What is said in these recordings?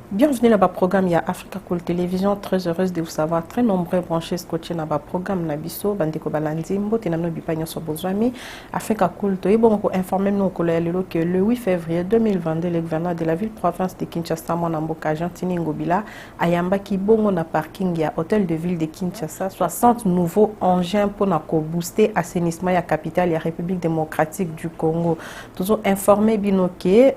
Bienvenue dans le programme ya Africa Cool Télévision. Très heureuse de vous savoir. Très nombreux branchés scotchés dans le programme Nabiso, Bandeko Balandimbo, Tenamno Bipagno Sobozwami, Africa Cool Télévision. Bon, pour informer nos collègues que le 8 février 2022, le gouverneur de la ville-province de Kinshasa, Monamboka, Gentini Ngobila, Ayamba Kibongo na parking ya hôtel de ville de Kinshasa, 60 nouveaux engins pour booster assainissement ya capitale ya République démocratique du Congo. Toujours informé binoké,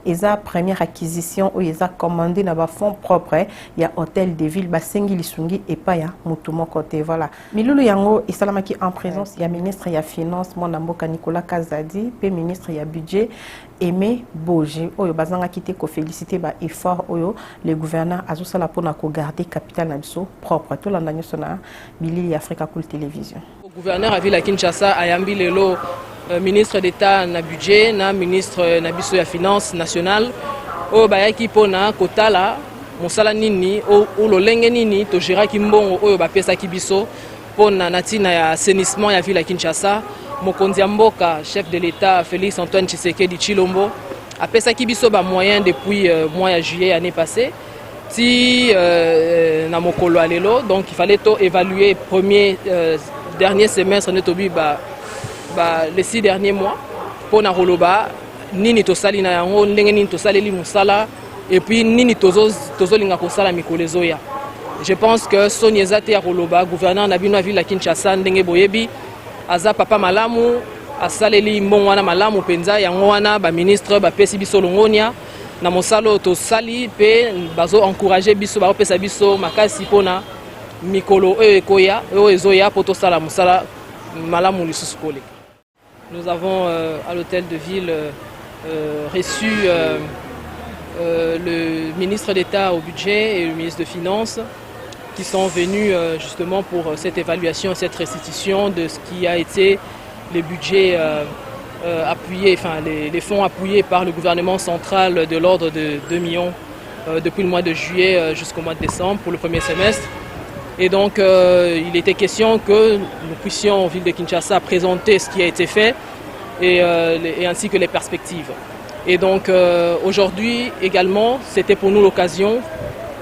esa première acquisition ou esa commandé na ba fonds propres ya hôtel de ville basengi lisungi et pas ya mutumo côté voilà milulu yango isalamaki en présence ya ministre ya finance Monamboka Nicolas Kazadi pe ministre ya budget Aimé Boje oyo bazanga kité ko féliciter ba effort oyo le gouverneur azosala pona ko garder capitale na biso propre to landa nyoso na bilili Africa Cool Télévision. Le gouverneur a vu la Kinshasa ayambi lelo ministre d'État na budget na ministre na biso ya finance nationale o bayaki pona kotala mosala nini o lolenge nini to géraki mbongo oyo bapesaki biso pona natina ya assainissement ya ville ya Kinshasa. Mokonzi mboka chef de l'État Félix Antoine Tshisekedi Tshilombo apesaki biso ba moyen depuis mois de juillet année passée si na mokolo alelo, donc il fallait to évaluer premier dernier semestre netobi les 6 derniers mois pona roloba nini tosali na yango ndenge nini tosaleli musala et puis nini tozolinga kosala mikolo ezoya. Je pense que Sonia Zate ya roloba gouverneur na bino ville ya Kinshasa ndenge boyebi aza papa malamu asaleli mbongo wana malamu penza yango wana ba ministre ba pesi biso longonia na mosalo tosali pe bazo encourager biso ba pesa biso makasi pona mikolo ekoya ezoya poto sala musala malamu lisusu koleka. Nous avons à l'hôtel de ville reçu le ministre d'État au budget et le ministre de Finances qui sont venus justement pour cette évaluation, cette restitution de ce qui a été les budgets appuyés, enfin les fonds appuyés par le gouvernement central de l'ordre de 2 millions depuis le mois de juillet jusqu'au mois de décembre pour le premier semestre. Et donc il était question que nous puissions, en ville de Kinshasa, présenter ce qui a été fait et ainsi que les perspectives. Et donc aujourd'hui également, c'était pour nous l'occasion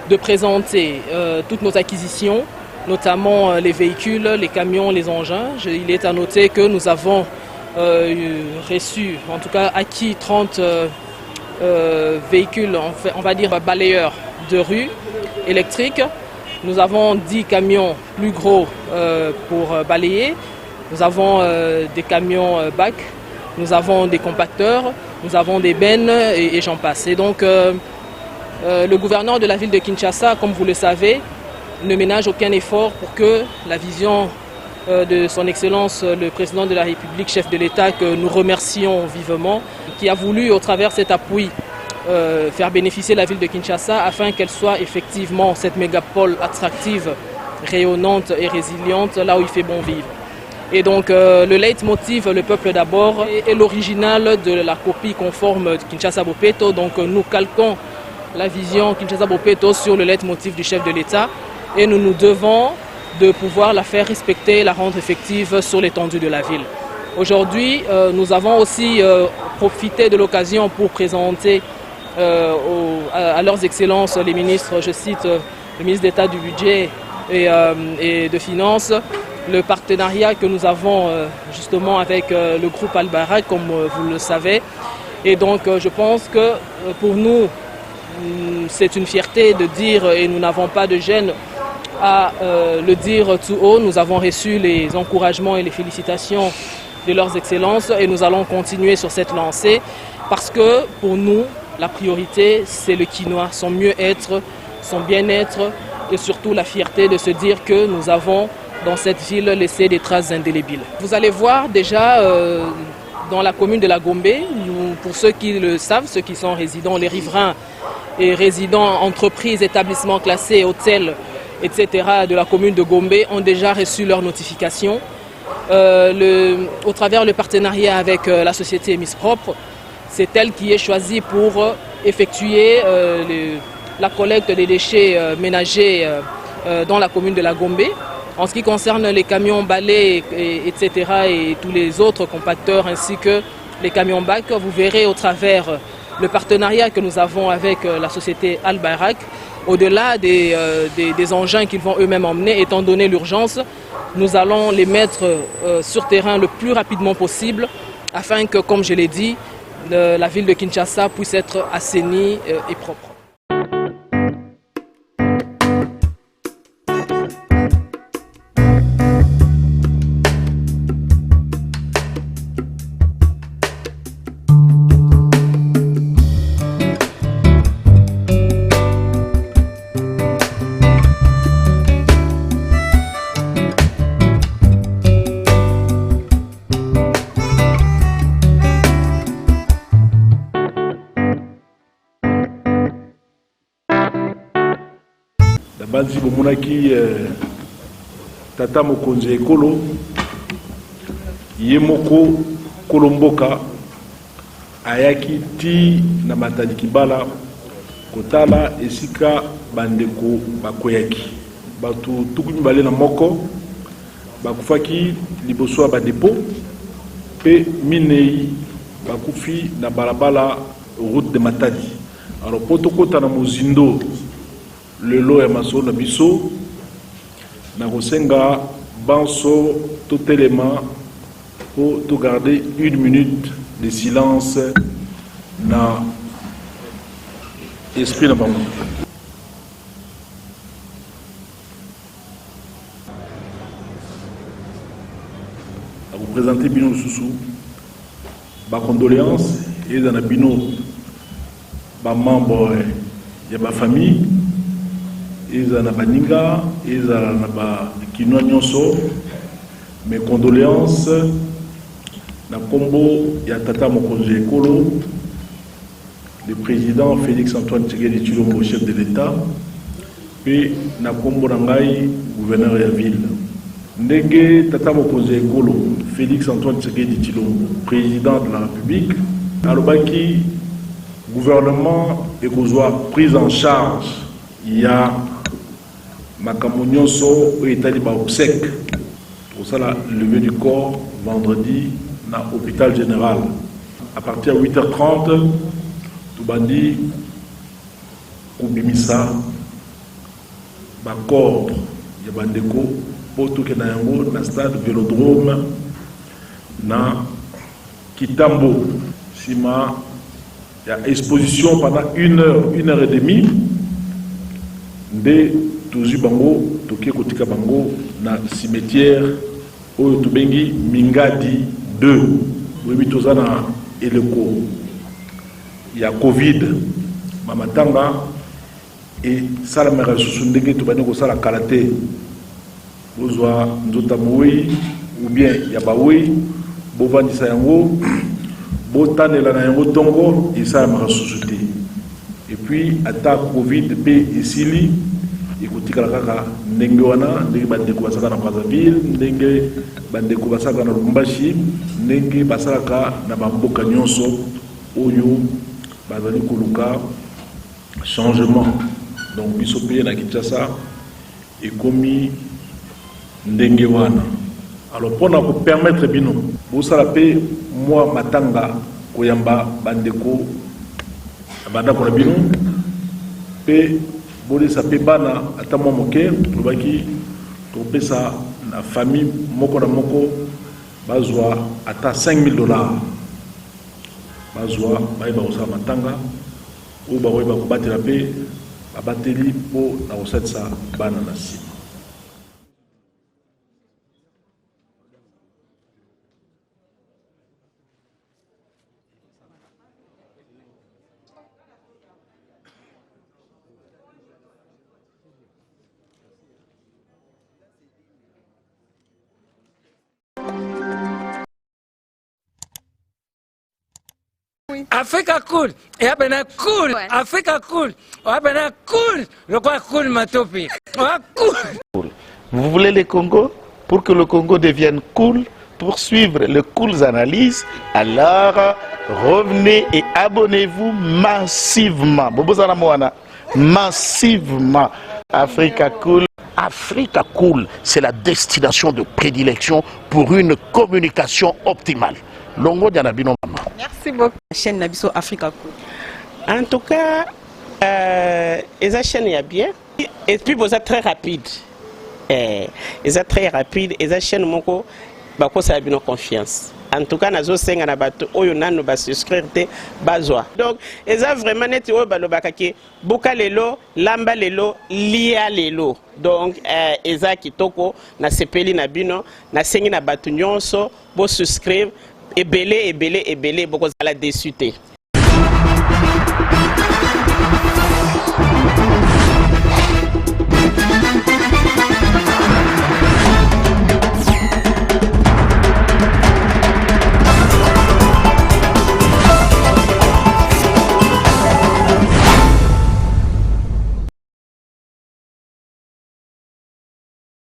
de présenter toutes nos acquisitions, notamment les véhicules, les camions, les engins. Il est à noter que nous avons reçu, en tout cas acquis 30 véhicules, on va dire balayeurs de rue électriques. Nous avons 10 camions plus gros pour balayer. Nous avons des camions bac, nous avons des compacteurs, nous avons des bennes et j'en passe. Et donc le gouverneur de la ville de Kinshasa, comme vous le savez, ne ménage aucun effort pour que la vision de son Excellence le Président de la République, chef de l'État, que nous remercions vivement, qui a voulu au travers cet appui faire bénéficier la ville de Kinshasa afin qu'elle soit effectivement cette mégapole attractive, rayonnante et résiliente là où il fait bon vivre. Et donc le leitmotiv, le peuple d'abord, est l'original de la copie conforme de Kinshasa Bopeto. Donc nous calquons la vision Kinshasa Bopeto sur le leitmotiv du chef de l'État et nous nous devons de pouvoir la faire respecter, la rendre effective sur l'étendue de la ville. Aujourd'hui, nous avons aussi profité de l'occasion pour présenter à leurs excellences les ministres, je cite le ministre d'État du budget et de finances, le partenariat que nous avons justement avec le groupe Al-Barak, comme vous le savez. Et donc je pense que pour nous, c'est une fierté de dire, et nous n'avons pas de gêne à le dire tout haut, nous avons reçu les encouragements et les félicitations de leurs excellences et nous allons continuer sur cette lancée parce que pour nous, la priorité, c'est le quinoa, son mieux-être, son bien-être et surtout la fierté de se dire que nous avons dans cette ville laissé des traces indélébiles. Vous allez voir déjà dans la commune de la Gombe, pour ceux qui le savent, ceux qui sont résidents, les riverains et résidents, entreprises, établissements classés, hôtels, etc. de la commune de Gombe ont déjà reçu leur notification. Au travers le partenariat avec la société Miss Propre, c'est elle qui est choisie pour effectuer la collecte des déchets ménagers dans la commune de la Gombe. En ce qui concerne les camions balais, etc. et tous les autres compacteurs ainsi que les camions bacs, vous verrez au travers le partenariat que nous avons avec la société Al Bayrak, au-delà des engins qu'ils vont eux-mêmes emmener, étant donné l'urgence, nous allons les mettre sur terrain le plus rapidement possible afin que, comme je l'ai dit, la ville de Kinshasa puisse être assainie et propre. Banzi bomonaki tata mokonzi ekolo ye moko kolomboka ayaki ti na matadi kibala kotala esika bandeko bakoyaki batu tukuni bale na moko bakufaki liboso ya badepo pe minei bakufi na balabala route de Matadi. Alors potokota na mozindo lelo ya maso na biso na kosenga banso totelema pour to garder 1 minute de silence na esprit na bango. A vous présenter bino susu ba condoléances et dans la bino ba membre ya ba famille Eza na baninga, eza na ba kino nyonso, mes condoléances na kombo ya tata mokonzi ekolo, le président Félix Antoine Tshisekedi Tshilombo, chef de l'État, et na kombo na ngai gouverneur ya ville. Ndenge tata mokonzi ekolo, Félix Antoine Tshisekedi Tshilombo, président de la République, alobaki gouvernement ekozwa prise en charge ya makambo nyonso etali ba obsèque pour ça la levée du corps vendredi na hôpital général à partir de 8h30 tubandi kubimisa ba corps ya bandeko po tokena yango na stade Vélodrome na Kitambo sima ya exposition pendant 1 heure et demie de tuzu bango toke kotika bango na cimetière oyo tubengi Mingadi 2 webi tozana eleko ya Covid mamatanga et sala mera susu ndenge tobane ko sala karaté bozwa nzota moyi ou bien ya bawe bovandisa yango botanela na yango tongo et sala mera susu te. Et puis attaque Covid pe esili ikotikala kaka ndenge wana ndenge bandeko basaka na Brazzaville ndenge bandeko basaka na Lubumbashi ndenge basalaka na bamboka nyonso oyo bazali koluka changement. Donc biso pe na Kinshasa ekomi ndenge wana. Alors pour nous permettre bino bosala pe moi matanga koyamba bandeko abanda ko bino pe boli sa pe bana ata mo moke tobaki to pesa na famille moko na moko bazwa ata $5,000 bazwa baiba osala matanga ou ba ko batela pe babateli po na osetsa bana na si. Africa cool, et après cool, Africa cool, après cool, le quoi cool matopi, cool. Vous voulez le Congo? Pour que le Congo devienne cool, pour suivre les cool analyses, alors revenez et abonnez-vous massivement. Massivement. Africa cool. Africa cool, c'est la destination de prédilection pour une communication optimale. Longo Dianabino Mama. Merci beaucoup. La chaîne Nabiso Africa Cool. En tout cas, les chaînes y bien. Et puis, vous êtes très rapide. Ils êtes très rapide. Les chaînes, moko, bako ça a bien confiance. En tout cas, nazo senga na bato oyo nanu ba souscrire te bazwa. Donc, ils ont vraiment net oyo balobaka ke boka lelo, lamba lelo, lia lelo. Donc, ils ont kitoko na sepeli na bino, na sengi na bato nyonso, bo souscrire ebele boko za la dessus te.